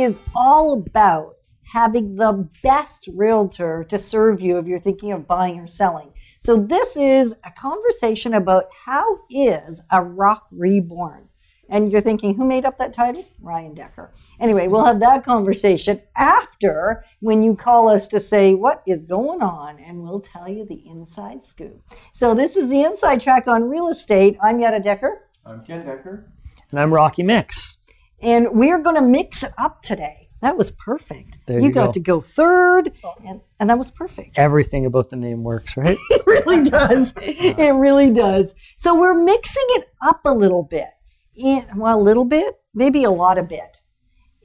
is all about having the best realtor to serve you if you're thinking of buying or selling. So this is a conversation about how is a Rock Reborn. And you're thinking, who made up that title? Ryan Dekker. Anyway, we'll have that conversation after when you call us to say what is going on, and we'll tell you the inside scoop. So this is the Inside Track on Real Estate. I'm Yetta Dekker. I'm Ken Dekker. And I'm Rocky Mix. And we're going to mix it up today. That was perfect. There you got to go third, and that was perfect. Everything about the name works, right? It really does. It really does. So we're mixing it up a little bit. A little bit, maybe a lot of bit.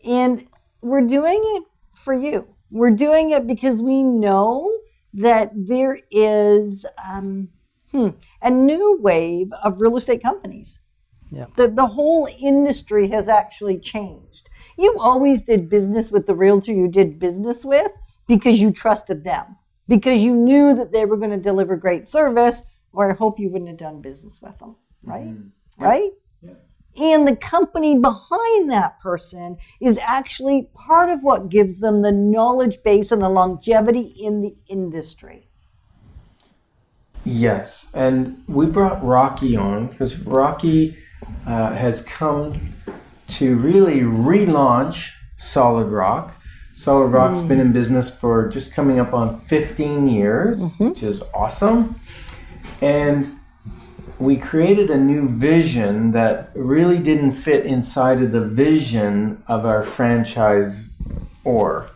And we're doing it for you. We're doing it because we know that there is a new wave of real estate companies. Yeah. The whole industry has actually changed. You always did business with the realtor you did business with because you trusted them, because you knew that they were going to deliver great service, or I hope you wouldn't have done business with them, right? Mm-hmm. Right? Yeah. And the company behind that person is actually part of what gives them the knowledge base and the longevity in the industry. Yes, and we brought Rocky on because Rocky has come to really relaunch Solid Rock. Solid Rock's been in business for just coming up on 15 years, which is awesome. And we created a new vision that really didn't fit inside of the vision of our franchisor.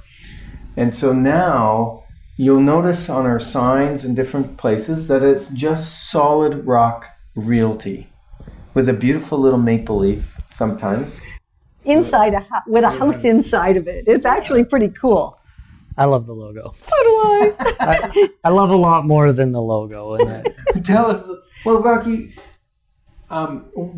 And so now you'll notice on our signs in different places that it's just Solid Rock Realty with a beautiful little maple leaf sometimes. Inside with a house inside of it. It's actually pretty cool. I love the logo. So do I. I love a lot more than the logo. Tell us, well, Rocky,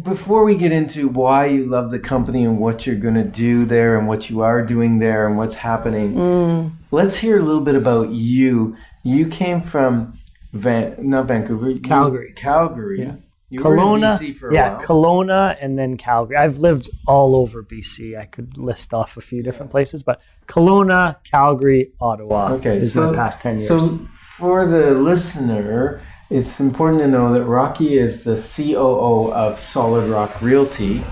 before we get into why you love the company and what you're going to do there and what you are doing there and what's happening, let's hear a little bit about you. You came from not Vancouver, Calgary. Yeah. You Kelowna, were in BC for a while. Kelowna and then Calgary. I've lived all over BC. I could list off a few different places, but Kelowna, Calgary, Ottawa is my past 10 years. So for the listener, it's important to know that Rocky is the COO of Solid Rock Realty.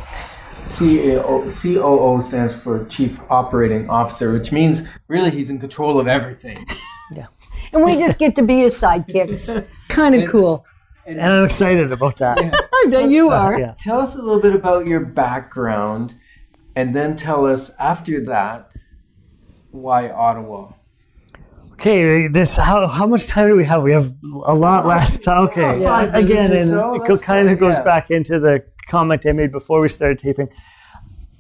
COO stands for Chief Operating Officer, which means really he's in control of everything. Yeah. And we just get to be his sidekicks. Kind of cool. And I'm excited about that. Yeah. I bet you are. Yeah. Tell us a little bit about your background, and then tell us after that why Ottawa. Okay, how much time do we have? We have a lot less time. Okay, again, and it kind of goes back into the comment I made before we started taping.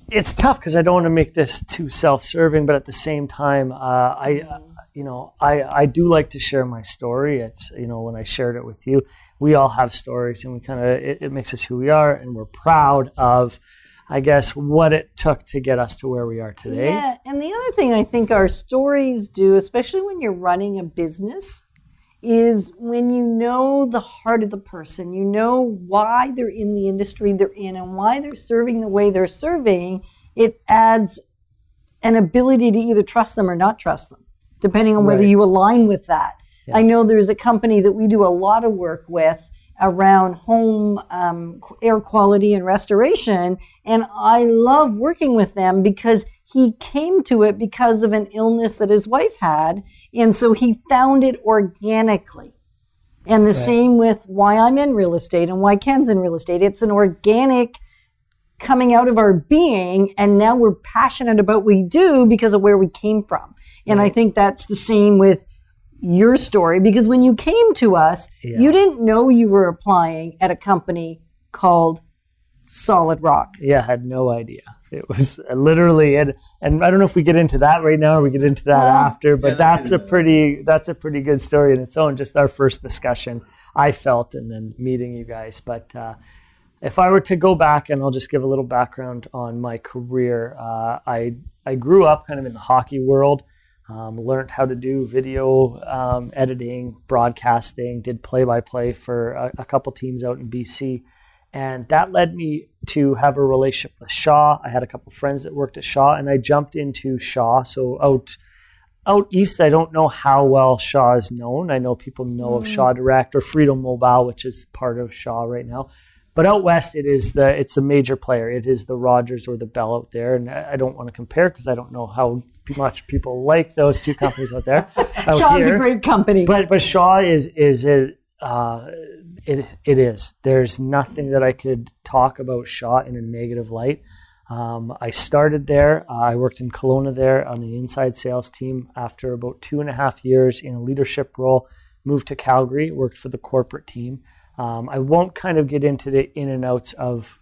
It's tough because I don't want to make this too self-serving, but at the same time, I do like to share my story. It's when I shared it with you. We all have stories, and we it makes us who we are, and we're proud of, I guess, what it took to get us to where we are today. Yeah, and the other thing I think our stories do, especially when you're running a business, is when you know the heart of the person, you know why they're in the industry they're in and why they're serving the way they're serving, it adds an ability to either trust them or not trust them, depending on whether you align with that. Yeah. I know there's a company that we do a lot of work with around home air quality and restoration, and I love working with them because he came to it because of an illness that his wife had, and so he found it organically. And the same with why I'm in real estate and why Ken's in real estate. It's an organic coming out of our being, and now we're passionate about what we do because of where we came from. And I think that's the same with your story, because when you came to us, you didn't know you were applying at a company called Solid Rock. Yeah, I had no idea. It was literally, and I don't know if we get into that right now or we get into that after, but that's a pretty good story in its own, just our first discussion, I felt, and then meeting you guys. But if I were to go back, and I'll just give a little background on my career, I grew up kind of in the hockey world. Learned how to do video editing, broadcasting, did play-by-play for a couple teams out in BC. And that led me to have a relationship with Shaw. I had a couple friends that worked at Shaw, and I jumped into Shaw. So out east, I don't know how well Shaw is known. I know people know of Shaw Direct or Freedom Mobile, which is part of Shaw right now. But out west, it's a major player. It is the Rogers or the Bell out there. And I don't want to compare because I don't know how much people like those two companies out there. Shaw's a great company. But Shaw it is. There's nothing that I could talk about Shaw in a negative light. I started there. I worked in Kelowna there on the inside sales team. After about 2.5 years in a leadership role, moved to Calgary, worked for the corporate team. I won't kind of get into the in and outs of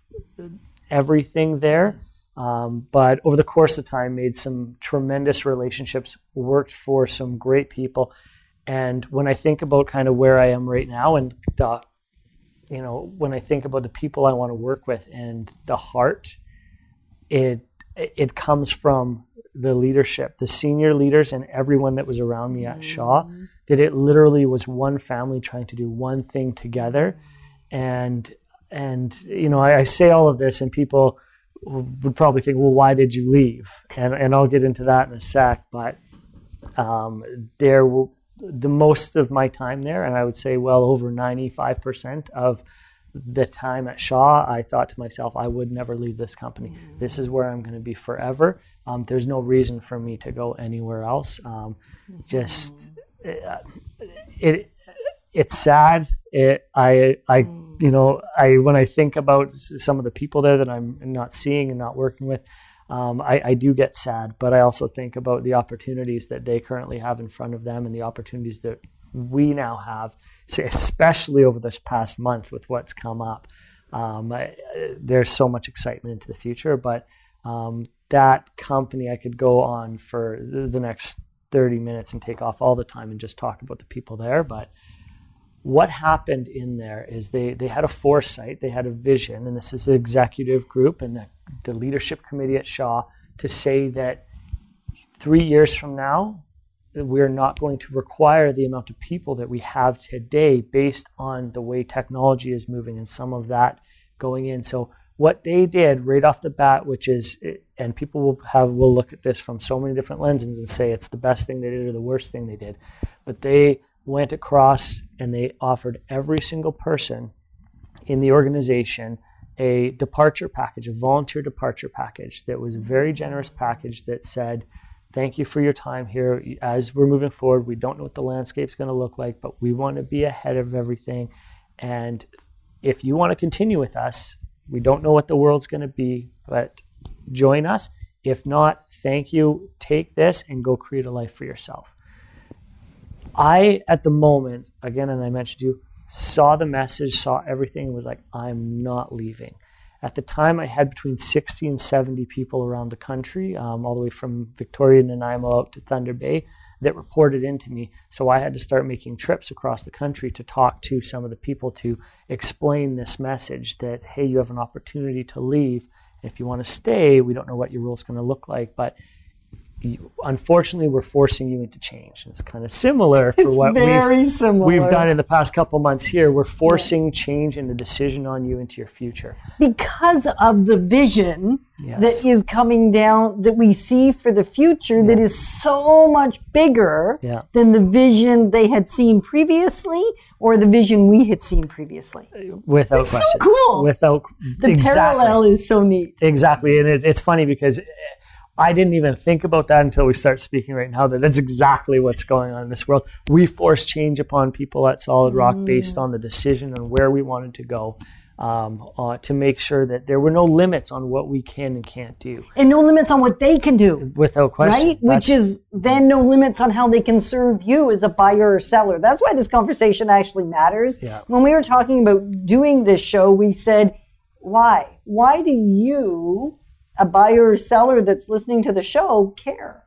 everything there, but over the course of time, made some tremendous relationships, worked for some great people. And when I think about kind of where I am right now and when I think about the people I want to work with and the heart, it comes from the leadership, the senior leaders and everyone that was around me at Shaw, that it literally was one family trying to do one thing together. And I say all of this and people would probably think, well, why did you leave? And I'll get into that in a sec, but the most of my time there, and I would say well over 95% of the time at Shaw, I thought to myself, I would never leave this company. This is where I'm going to be forever. There's no reason for me to go anywhere else. It's sad. When I think about some of the people there that I'm not seeing and not working with, I do get sad, but I also think about the opportunities that they currently have in front of them and the opportunities that we now have, especially over this past month with what's come up. There's so much excitement into the future, but that company, I could go on for the next 30 minutes and take off all the time and just talk about the people there. But what happened in there is they had a foresight, they had a vision, and this is the executive group and the leadership committee at Shaw, to say that 3 years from now, we're not going to require the amount of people that we have today based on the way technology is moving and some of that going in. So what they did right off the bat, which is, and people will look at this from so many different lenses and say it's the best thing they did or the worst thing they did, but they went across and they offered every single person in the organization a departure package, a volunteer departure package that was a very generous package that said, thank you for your time here. As we're moving forward, we don't know what the landscape's going to look like, but we want to be ahead of everything. And if you want to continue with us, we don't know what the world's going to be, but join us. If not, thank you. Take this and go create a life for yourself. I, at the moment, again, and I mentioned you, saw the message, saw everything, and was like, I'm not leaving. At the time, I had between 60 and 70 people around the country, all the way from Victoria and Nanaimo out to Thunder Bay, that reported into me. So I had to start making trips across the country to talk to some of the people to explain this message that, hey, you have an opportunity to leave. If you want to stay, we don't know what your role's going to look like, but unfortunately, we're forcing you into change. It's kind of similar for what we've done in the past couple months here. We're forcing change and a decision on you into your future. Because of the vision that is coming down, that we see for the future, that is so much bigger than the vision they had seen previously or the vision we had seen previously. Without question. So cool. The parallel is so neat. Exactly. And it's funny because I didn't even think about that until we start speaking right now, that's exactly what's going on in this world. We force change upon people at Solid Rock based on the decision on where we wanted to go, to make sure that there were no limits on what we can and can't do. And no limits on what they can do. Without question. Right? Which is then no limits on how they can serve you as a buyer or seller. That's why this conversation actually matters. Yeah. When we were talking about doing this show, we said, why? Why do you, a buyer or seller that's listening to the show, care?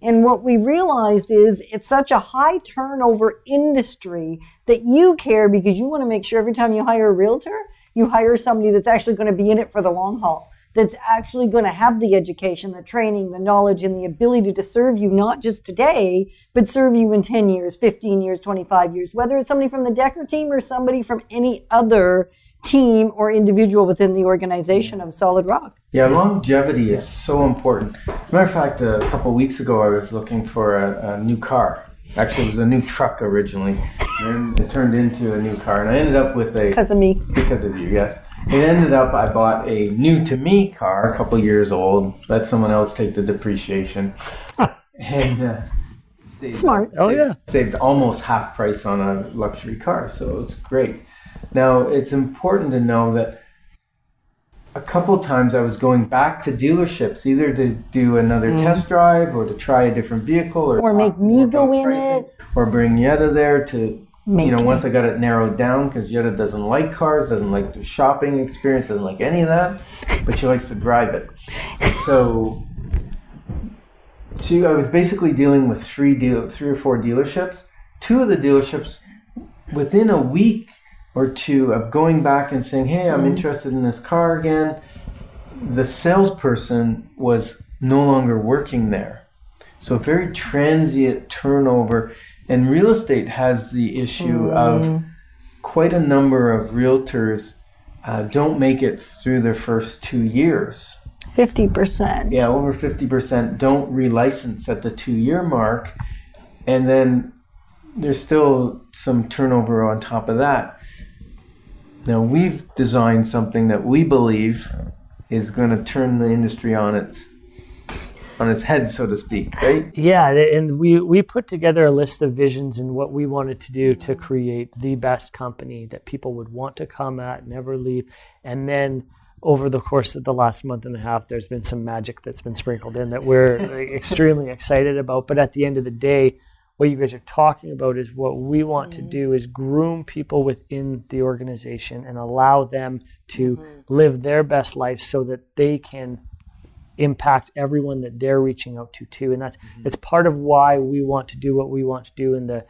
And what we realized is it's such a high turnover industry that you care because you want to make sure every time you hire a realtor, you hire somebody that's actually going to be in it for the long haul, that's actually going to have the education, the training, the knowledge, and the ability to serve you not just today, but serve you in 10 years, 15 years, 25 years, whether it's somebody from the DekkerTeam or somebody from any other team or individual within the organization of Solid Rock. Yeah, longevity is so important. As a matter of fact, a couple of weeks ago, I was looking for a new car. Actually, it was a new truck originally, and it turned into a new car. And I ended up with a... Because of me. Because of you, yes. It ended up, I bought a new-to-me car, a couple years old. Let someone else take the depreciation. And saved almost half price on a luxury car, so it's great. Now, it's important to know that a couple times I was going back to dealerships, either to do another test drive or to try a different vehicle, or make me go in it, or bring Yetta there to, once I got it narrowed down, because Yetta doesn't like cars, doesn't like the shopping experience, doesn't like any of that, but she likes to drive it. So I was basically dealing with three or four dealerships. Two of the dealerships, within a week or two of going back and saying, hey, I'm interested in this car again, the salesperson was no longer working there. So very transient turnover. And real estate has the issue of quite a number of realtors don't make it through their first 2 years. 50%. Yeah, over 50% don't relicense at the 2-year mark. And then there's still some turnover on top of that. Now, we've designed something that we believe is going to turn the industry on its head, so to speak, right? Yeah, and we put together a list of visions and what we wanted to do to create the best company that people would want to come at, never leave. And then over the course of the last month and a half, there's been some magic that's been sprinkled in that we're extremely excited about. But at the end of the day, what you guys are talking about is what we want to do is groom people within the organization and allow them to live their best life so that they can impact everyone that they're reaching out to too. And that's part of why we want to do what we want to do in the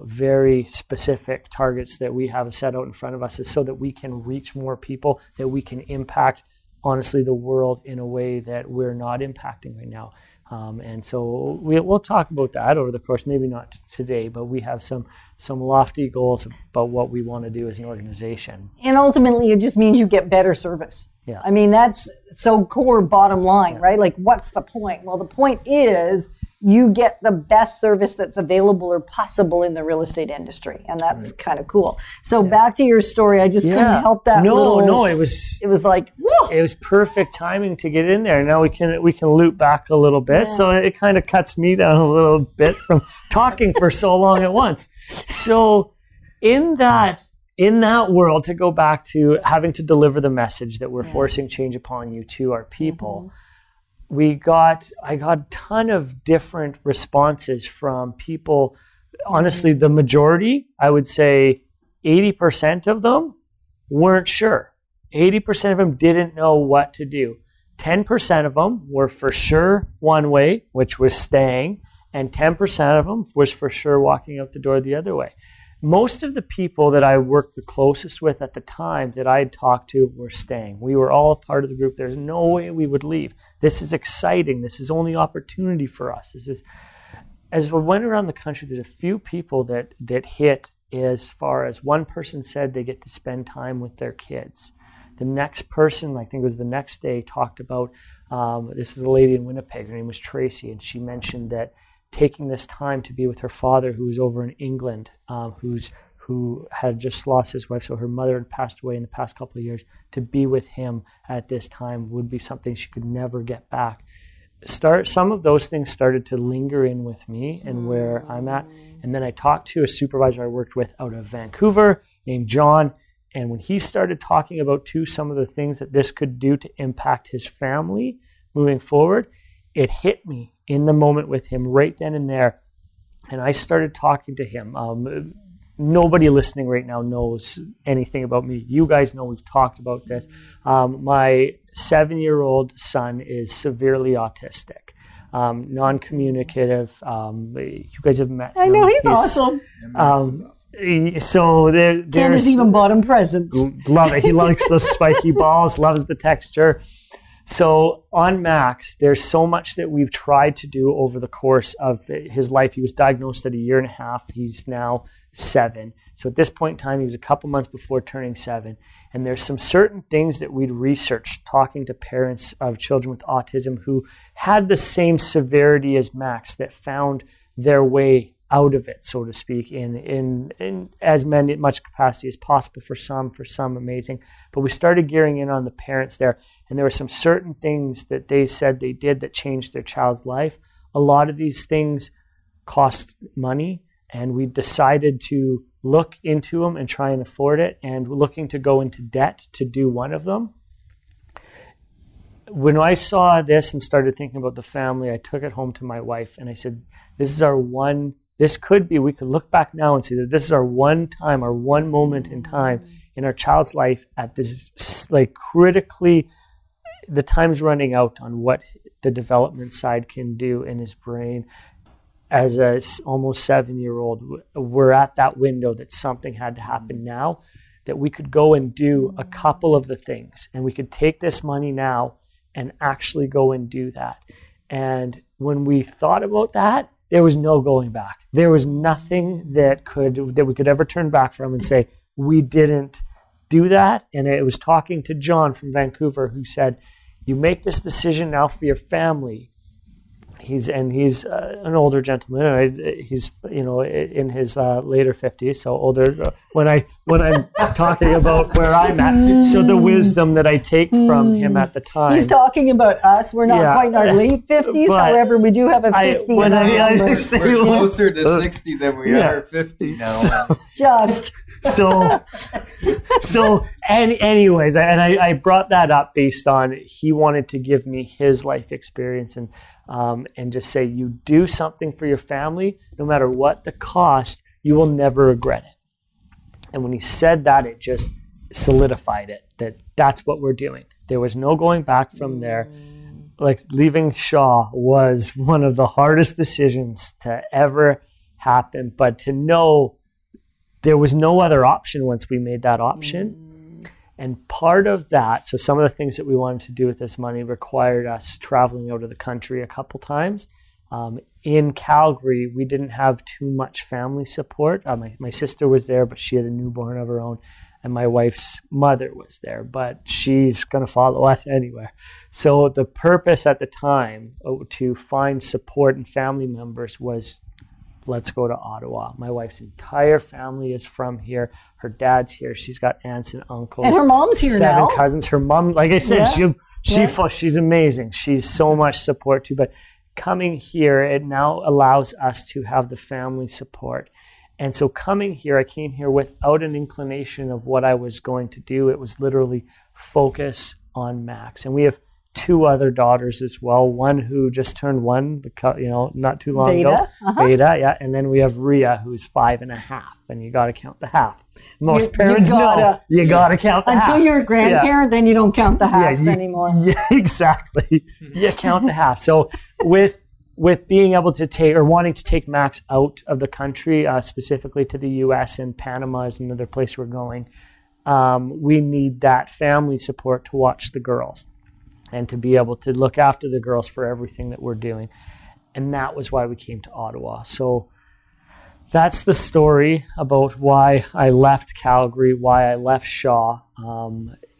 very specific targets that we have set out in front of us, is so that we can reach more people, that we can impact honestly the world in a way that we're not impacting right now. And so we'll talk about that over the course, maybe not today, but we have some lofty goals about what we want to do as an organization. And ultimately, it just means you get better service. Yeah. I mean, that's so core bottom line, right? Like, what's the point? Well, the point is you get the best service that's available or possible in the real estate industry. And that's kind of cool. So back to your story, I just couldn't help that. No, it was like, whoa. It was perfect timing to get in there. Now we can loop back a little bit. Yeah. So it kind of cuts me down a little bit from talking for so long at once. So in that world, to go back to having to deliver the message that we're forcing change upon you to our people, I got a ton of different responses from people. Honestly, the majority, I would say 80% of them weren't sure. 80% of them didn't know what to do. 10% of them were for sure one way, which was staying, and 10% of them was for sure walking out the door the other way. Most of the people that I worked the closest with at the time that I had talked to were staying. We were all a part of the group. There's no way we would leave. This is exciting. This is only opportunity for us. As we went around the country, there's a few people that hit as far as one person said they get to spend time with their kids. The next person, I think it was the next day, talked about, this is a lady in Winnipeg. Her name was Tracy, and she mentioned that taking this time to be with her father, who was over in England, who had just lost his wife, so her mother had passed away in the past couple of years, to be with him at this time would be something she could never get back. Some of those things started to linger in with me and where I'm at. And then I talked to a supervisor I worked with out of Vancouver named John, and when he started talking about some of the things that this could do to impact his family moving forward, it hit me in the moment with him right then and there. And I started talking to him. Nobody listening right now knows anything about me. You guys know we've talked about this. My 7-year-old son is severely autistic, non-communicative. You guys have met him. I know, he's awesome. So Candace even bought him presents. Love it. He likes those spiky balls, loves the texture. So on Max, there's so much that we've tried to do over the course of his life. He was diagnosed at 1.5 years. He's now 7. So at this point in time, he was a couple months before turning 7. And there's some certain things that we'd researched talking to parents of children with autism who had the same severity as Max that found their way out of it, so to speak, in as much capacity as possible for some amazing. But we started gearing in on the parents there. And there were some certain things that they said they did that changed their child's life. A lot of these things cost money, and we decided to look into them and try and afford it, and we're looking to go into debt to do one of them. When I saw this and started thinking about the family, I took it home to my wife and I said, we could look back now and see that this is our one time, our one moment in time in our child's life at this, like, critically, the time's running out on what the development side can do in his brain. As a almost 7-year-old, we're at that window that something had to happen now, that we could go and do a couple of the things, and we could take this money now and actually go and do that. And when we thought about that, there was no going back. There was nothing that we could ever turn back from and say, we didn't do that. And it was talking to John from Vancouver, who said, you make this decision now for your family. He's an older gentleman. He's in his later 50s, so older. When I'm talking about where I'm at, so the wisdom that I take from him at the time. He's talking about us. We're not quite in our late 50s. However, we do have a 50. We're closer to 60 than we are 50 now. Anyways, I brought that up based on he wanted to give me his life experience and just say, you do something for your family, no matter what the cost, you will never regret it. And when he said that, it just solidified it, that's what we're doing. There was no going back from there. Like, leaving Shaw was one of the hardest decisions to ever happen, but to know there was no other option once we made that option. And part of that, so some of the things that we wanted to do with this money required us traveling out of the country a couple times. In Calgary, we didn't have too much family support. My sister was there, but she had a newborn of her own. And my wife's mother was there, but she's going to follow us anywhere. So the purpose at the time to find support and family members was, let's go to Ottawa. My wife's entire family is from here. Her dad's here. She's got aunts and uncles. And her mom's here 7 now. Cousins. Her mom, like I said, she's amazing. She's so much support too. But coming here, it now allows us to have the family support. And so coming here, I came here without an inclination of what I was going to do. It was literally focus on Max. And we have 2 other daughters as well. One who just turned 1, not too long ago. Veda, yeah. And then we have Rhea, who's 5.5, and you got to count the half. Most parents know you got to count the half. Until you're a grandparent, then you don't count the halves anymore. Yeah, exactly. You count the half. So with being able to take, or wanting to take Max out of the country, specifically to the U.S. and Panama is another place we're going, we need that family support to watch the girls and to be able to look after the girls for everything that we're doing. And that was why we came to Ottawa. So that's the story about why I left Calgary, why I left Shaw.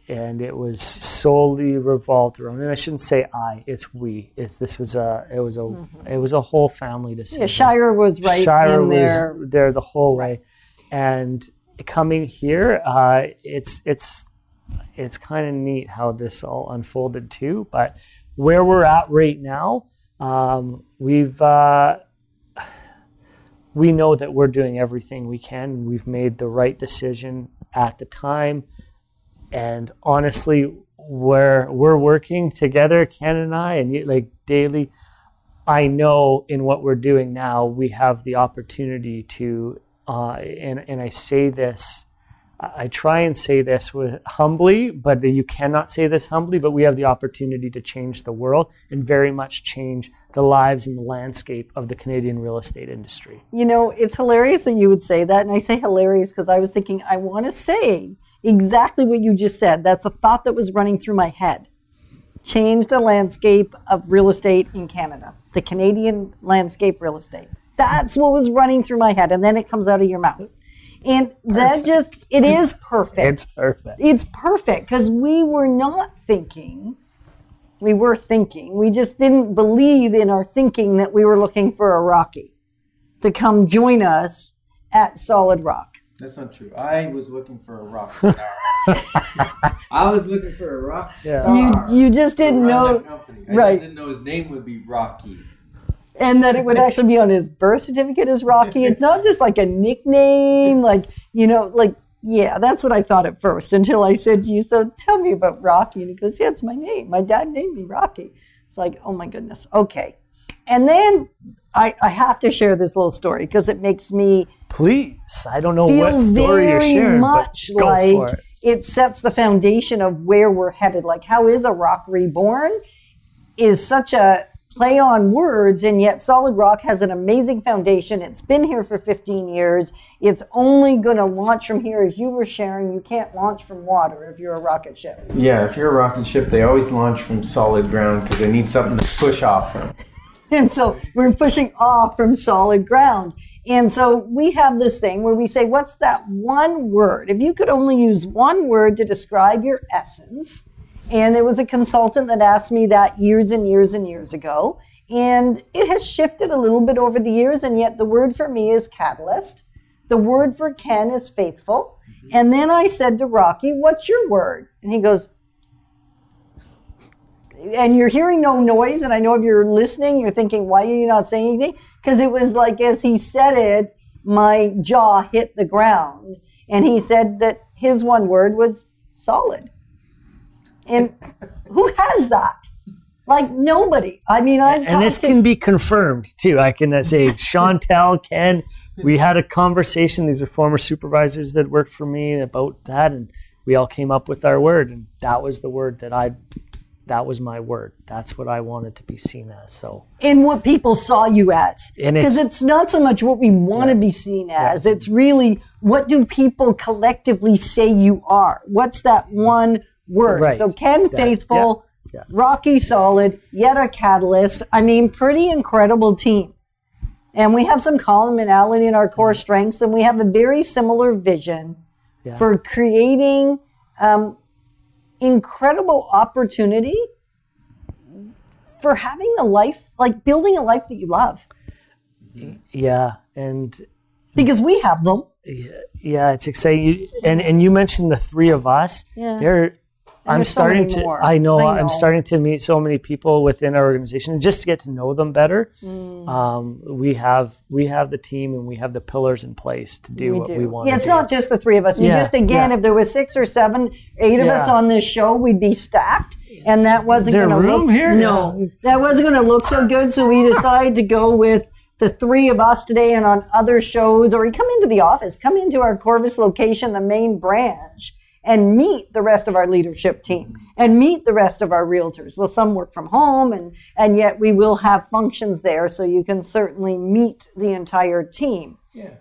And it was solely revolved around, and I shouldn't say it's we. It was a whole family decision. Yeah, Shire was in there. Was there the whole way. And coming here, it's kind of neat how this all unfolded too. But where we're at right now, we know that we're doing everything we can. We've made the right decision at the time. And honestly, we're working together, Ken and I, and like daily. I know in what we're doing now, we have the opportunity to, and I say this, I try and say this humbly, but you cannot say this humbly, but we have the opportunity to change the world and very much change the lives and the landscape of the Canadian real estate industry. You know, it's hilarious that you would say that. And I say hilarious because I was thinking, I want to say exactly what you just said. That's a thought that was running through my head. Change the landscape of real estate in Canada. The Canadian landscape real estate. That's what was running through my head. And then it comes out of your mouth. And that just, it is perfect. It's perfect. It's perfect because we were not thinking, we were thinking. We just didn't believe in our thinking that we were looking for a Rocky to come join us at Solid Rock. That's not true. I was looking for a rock star. I was looking for a rock star. You just didn't know. I just didn't know his name would be Rocky. And that it would actually be on his birth certificate as Rocky. It's not just like a nickname, yeah, that's what I thought at first until I said to you, so tell me about Rocky. And he goes, yeah, it's my name. My dad named me Rocky. It's like, oh my goodness. Okay. And then I have to share this little story because it makes me Please. I don't know what story you're sharing, much but go like for it. It sets the foundation of where we're headed. Like, how is a Rock Reborn is such a play on words, and yet Solid Rock has an amazing foundation. It's been here for 15 years. It's only going to launch from here. As you were sharing, you can't launch from water if you're a rocket ship. Yeah, if you're a rocket ship, they always launch from solid ground because they need something to push off from. And so we're pushing off from solid ground. And so we have this thing where we say, what's that one word? If you could only use one word to describe your essence. And there was a consultant that asked me that years and years and years ago. And it has shifted a little bit over the years. And yet the word for me is catalyst. The word for Ken is faithful. And then I said to Rocky, what's your word? And he goes, and you're hearing no noise. And I know if you're listening, you're thinking, why are you not saying anything? Because it was like, as he said it, my jaw hit the ground. And he said that his one word was solid. And who has that? Like, nobody. I mean, and this can be confirmed too. I can say, Chantel, Ken, we had a conversation. These are former supervisors that worked for me about that, and we all came up with our word, and that was the word that was my word. That's what I wanted to be seen as. So, and what people saw you as, because it's not so much what we want to be seen as. It's really, what do people collectively say you are? What's that one word? Right. So Ken, faithful, Rocky, solid, yet a catalyst. I mean, pretty incredible team. And we have some commonality in our core strengths, and we have a very similar vision for creating incredible opportunity for having a life, like building a life that you love. Yeah, and because we have them. Yeah, it's exciting. And you mentioned the three of us. Yeah. I'm starting to. I know. I'm starting to meet so many people within our organization just to get to know them better. We have the team and we have the pillars in place to do what we want. Yeah, it's not just the three of us. We just if there was 6 or 7, 8 of us on this show, we'd be stacked, and that wasn't going to look. Here? No, that wasn't going to look so good. So we decided to go with the 3 of us today, and on other shows, or you come into the office, come into our Corvus location, the main branch, and meet the rest of our leadership team and meet the rest of our realtors. Well, some work from home, and yet we will have functions there, so you can certainly meet the entire team. Yeah.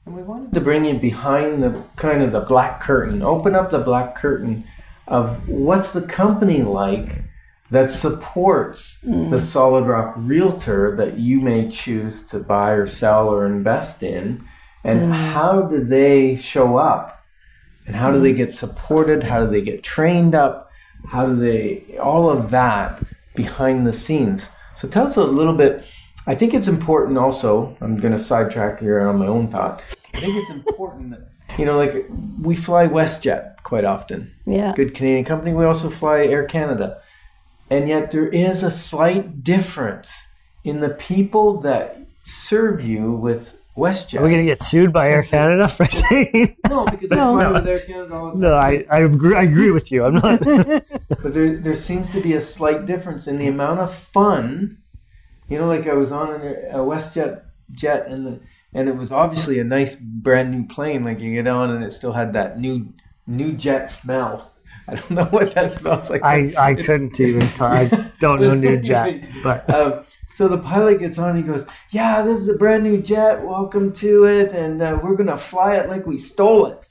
And we wanted to bring you behind the kind of the black curtain, open up the black curtain of what's the company like that supports the Solid Rock realtor that you may choose to buy or sell or invest in, and how do they show up? And how do they get supported? How do they get trained up? How do they, all of that behind the scenes. So tell us a little bit. I think it's important also, I'm going to sidetrack here on my own thought. I think it's important that, like we fly WestJet quite often. Yeah. Good Canadian company. We also fly Air Canada. And yet there is a slight difference in the people that serve you with WestJet. Are we going to get sued by Air Canada for saying No, because I fly with Air Canada all the time. No, I agree with you. I'm not. But there seems to be a slight difference in the amount of fun. Like I was on a WestJet jet, and it was obviously a nice brand new plane. Like you get on, and it still had that new jet smell. I don't know what that smells like. I couldn't even talk. I don't know new jet, but. So the pilot gets on, he goes, yeah, this is a brand new jet, welcome to it, and we're going to fly it like we stole it.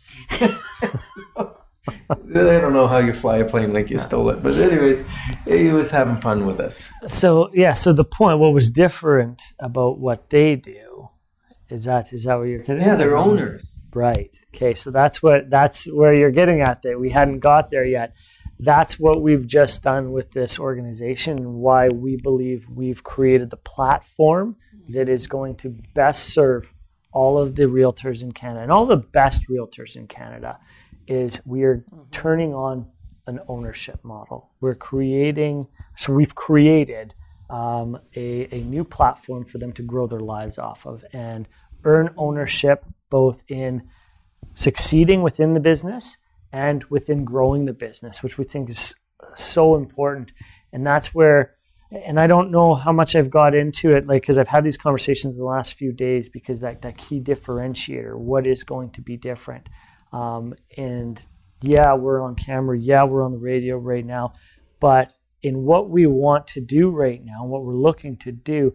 I don't know how you fly a plane like you stole it, but anyways, he was having fun with us. So the point, what was different about what they do, is that what you're kidding? Yeah, they're owners. Right. Okay. So that's where you're getting at there. We hadn't got there yet. That's what we've just done with this organization and why we believe we've created the platform that is going to best serve all of the realtors in Canada and all the best realtors in Canada. Is we are turning on an ownership model. We've created a new platform for them to grow their lives off of and earn ownership both in succeeding within the business and within growing the business, which we think is so important. And that's where, and I don't know how much I've got into it, like, because I've had these conversations in the last few days, because that key differentiator, what is going to be different? And yeah, we're on camera. Yeah, we're on the radio right now. But in what we want to do right now, what we're looking to do,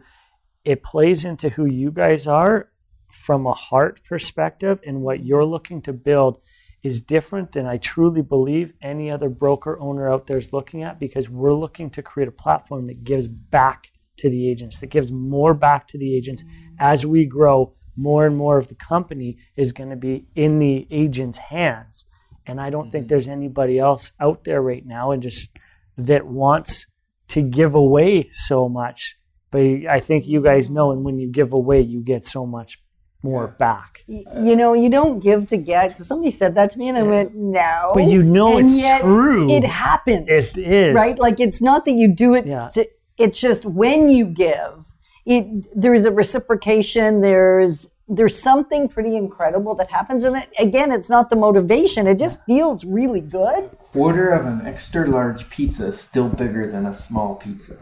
it plays into who you guys are from a heart perspective, and what you're looking to build is different than I truly believe any other broker owner out there is looking at, because we're looking to create a platform that gives back to the agents, that gives more back to the agents. As we grow, more and more of the company is going to be in the agent's hands. And I don't think there's anybody else out there right now and just that wants to give away so much. But I think you guys know, and when you give away, you get so much more back. You know, you don't give to get, because somebody said that to me and I went, no. But you know, and it's true. It happens. It is. Right? Like, it's not that you do it, it's just when you give, there's a reciprocation, there's something pretty incredible that happens. And again, it's not the motivation, it just feels really good. Quarter of an extra large pizza is still bigger than a small pizza.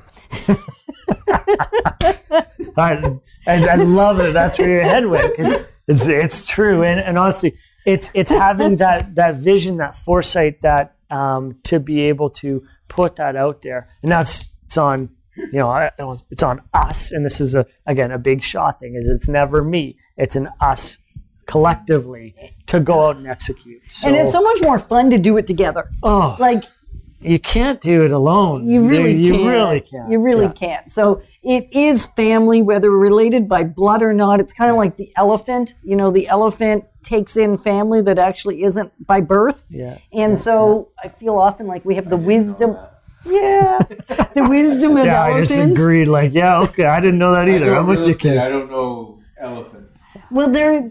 I love it. That's where your head went, because it's true. And honestly, it's having that vision, that foresight, that to be able to put that out there. And it's on, you know, it's on us. And this is again a big Shaw thing, is it's never me. It's an us collectively to go out and execute. So, and it's so much more fun to do it together. Oh, like, you can't do it alone. You really can't. You really can't. So it is family, whether related by blood or not. It's kind of like the elephant. You know, the elephant takes in family that actually isn't by birth. Yeah. And so I feel often like we have the wisdom. Yeah. The wisdom of elephants. I just agreed. Like, yeah, okay. I didn't know that either. I'm with you, kid. I don't know elephants. Well, they're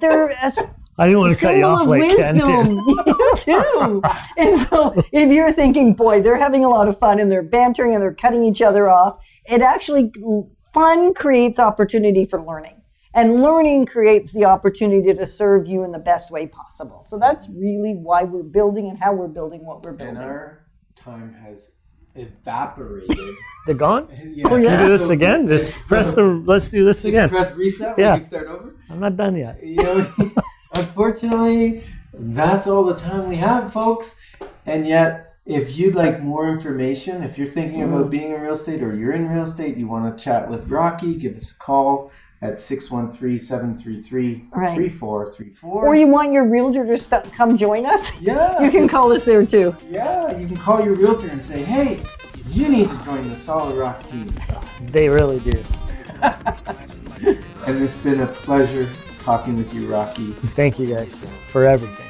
I didn't want to cut you off like Ken did. You too. And so if you're thinking, boy, they're having a lot of fun and they're bantering and they're cutting each other off, it actually, fun creates opportunity for learning. And learning creates the opportunity to serve you in the best way possible. So that's really why we're building and how we're building what we're building. And our time has evaporated. They're gone? Yeah. Can we do this again? Just let's do this again. Press reset yeah. We can start over? I'm not done yet. You know, unfortunately, that's all the time we have, folks. And yet, if you'd like more information, if you're thinking about being in real estate or you're in real estate, you want to chat with Rocky, give us a call at 613-733-3434. Or you want your realtor to come join us? Yeah. You can call us there too. Yeah, you can call your realtor and say, hey, you need to join the Solid Rock team. They really do. And it's been a pleasure talking with you, Rocky. Thank you guys for everything.